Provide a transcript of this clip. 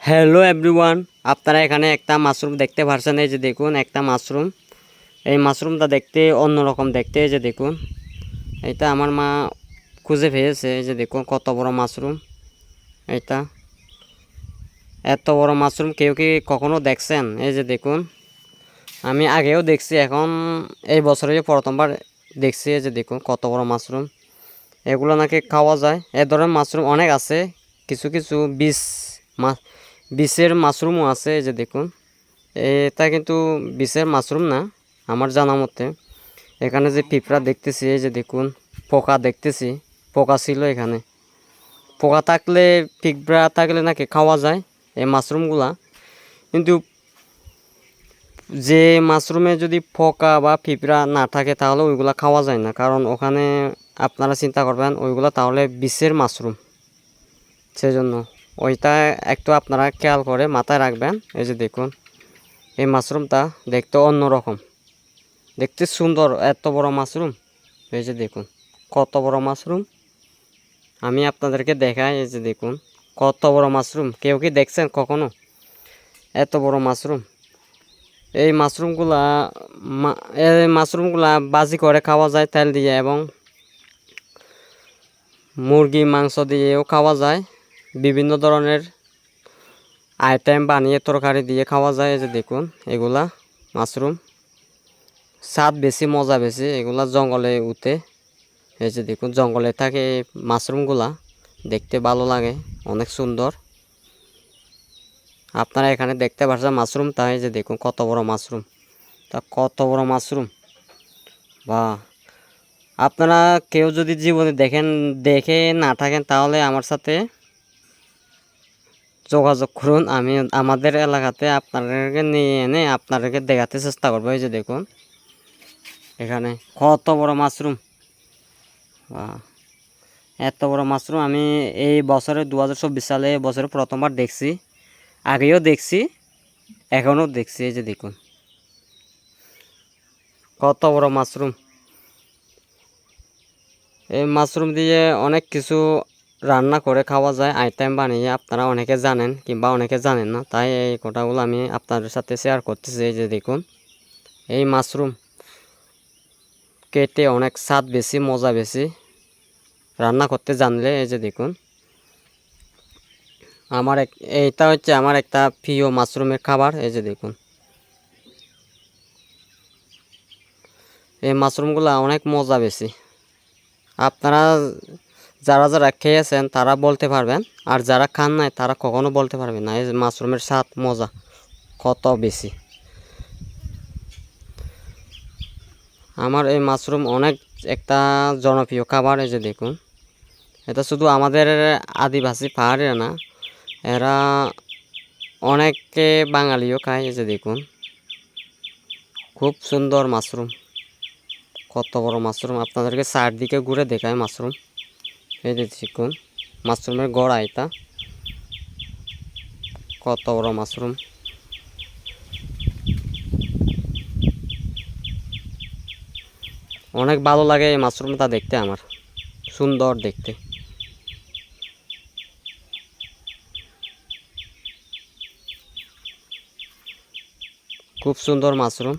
Hello everyone, আপনারা এখানে একটা মাশরুম দেখতে পাচ্ছেন। এই যে দেখুন একটা মাশরুম। এই মাশরুমটা দেখতে অন্যরকম দেখতে। এই যে দেখুন, এটা আমার মা খুঁজে পেয়েছে। এই যে দেখুন কত বড় মাশরুম। এটা এত বড় মাশরুম কেউ কি কখনো দেখছেন? এই যে দেখুন, আমি আগেও দেখছি, এখন এই বছরে প্রথমবার দেখছি। এই যে দেখুন কত বড় মাশরুম। এগুলো নাকি খাওয়া যায়। এ ধরনের মাশরুম অনেক আছে, কিছু কিছু বিষের মাশরুমও আছে। এই যে দেখুন, এটা কিন্তু বিষের মাশরুম না আমার জানা মতে। এখানে যে পিঁপড়া দেখতেছি, এই যে দেখুন পোকা দেখতেছি, পোকা ছিল এখানে। পোকা থাকলে, পিঁপড়া থাকলে নাকি খাওয়া যায় এই মাশরুমগুলা। কিন্তু যে মাশরুমে যদি পোকা বা পিঁপড়া না থাকে তাহলে ওইগুলা খাওয়া যায় না, কারণ ওখানে আপনারা চিন্তা করবেন ওইগুলা তাহলে বিষের মাশরুম। সেজন্য ওইটা একটু আপনারা খেয়াল করে মাথায় রাখবেন। এই যে দেখুন এই মাশরুমটা দেখতে অন্যরকম, দেখতে সুন্দর, এত বড় মাশরুম। এই যে দেখুন কত বড় মাশরুম, আমি আপনাদেরকে দেখাই। এই যে দেখুন কত বড় মাশরুম, কেউ কি দেখছেন কখনো এত বড় মাশরুম? এই মাশরুমগুলা বাজি করে খাওয়া যায় তেল দিয়ে, এবং মুরগি মাংস দিয়েও খাওয়া যায়। বিভিন্ন ধরনের আইটেম বানিয়ে তরকারি দিয়ে খাওয়া যায়। এই যে দেখুন এগুলা মাশরুম, স্বাদ বেশি, মজা বেশি। এগুলা জঙ্গলে উঠে। এই যে দেখুন জঙ্গলে থাকে মাশরুমগুলা, দেখতে ভালো লাগে, অনেক সুন্দর। আপনারা এখানে দেখতে পাচ্ছেন মাশরুম, তাই যে দেখুন কত বড় মাশরুম, তা কত বড় মাশরুম। বা আপনারা কেউ যদি জীবনে দেখে না থাকেন তাহলে আমার সাথে যোগাযোগ করুন। আমি আমাদের এলাকাতে আপনাদেরকে নিয়ে এনে আপনাদেরকে দেখাতে চেষ্টা করবো। এই যে দেখুন এখানে কত বড় মাশরুম। বা এত বড় মাশরুম আমি এই বছরে 2024 সালে বছরে প্রথমবার দেখছি। আগেও দেখছি, এখনও দেখছি। এই যে দেখুন কত বড় মাশরুম। এই মাশরুম দিয়ে অনেক কিছু রান্না করে খাওয়া যায়, আইটেম বানিয়ে। আপনারা অনেকে জানেন কিংবা অনেকে জানেন না, তাই এই কথাগুলো আমি আপনাদের সাথে শেয়ার করতেছি। এই যে দেখুন এই মাশরুম কেটে অনেক স্বাদ বেশি, মজা বেশি রান্না করতে জানলে। এই যে দেখুন এইটা হচ্ছে আমার একটা প্রিয় মাশরুমের খাবার। এই যে দেখুন এই মাশরুমগুলো অনেক মজা বেশি। আপনারা যারা যারা খেয়েছেন তারা বলতে পারবেন, আর যারা খান নাই তারা কখনো বলতে পারবেন না এই মাশরুমের স্বাদ মজা কত বেশি। আমার এই মাশরুম অনেক একটা জনপ্রিয় খাবার। এই যে দেখুন এটা শুধু আমাদের আদিবাসী পাহাড়ের না, এরা অনেকে বাঙালিও খায়। এই যে দেখুন খুব সুন্দর মাশরুম, কত বড় মাশরুম। আপনাদেরকে চারদিকে ঘুরে দেখায় মাশরুম। এই যে দেখুন মাশরুমের গড়া, এটা কত বড় মাশরুম। অনেক ভালো লাগে এই মাশরুমটা দেখতে, আমার সুন্দর দেখতে। খুব সুন্দর মাশরুম।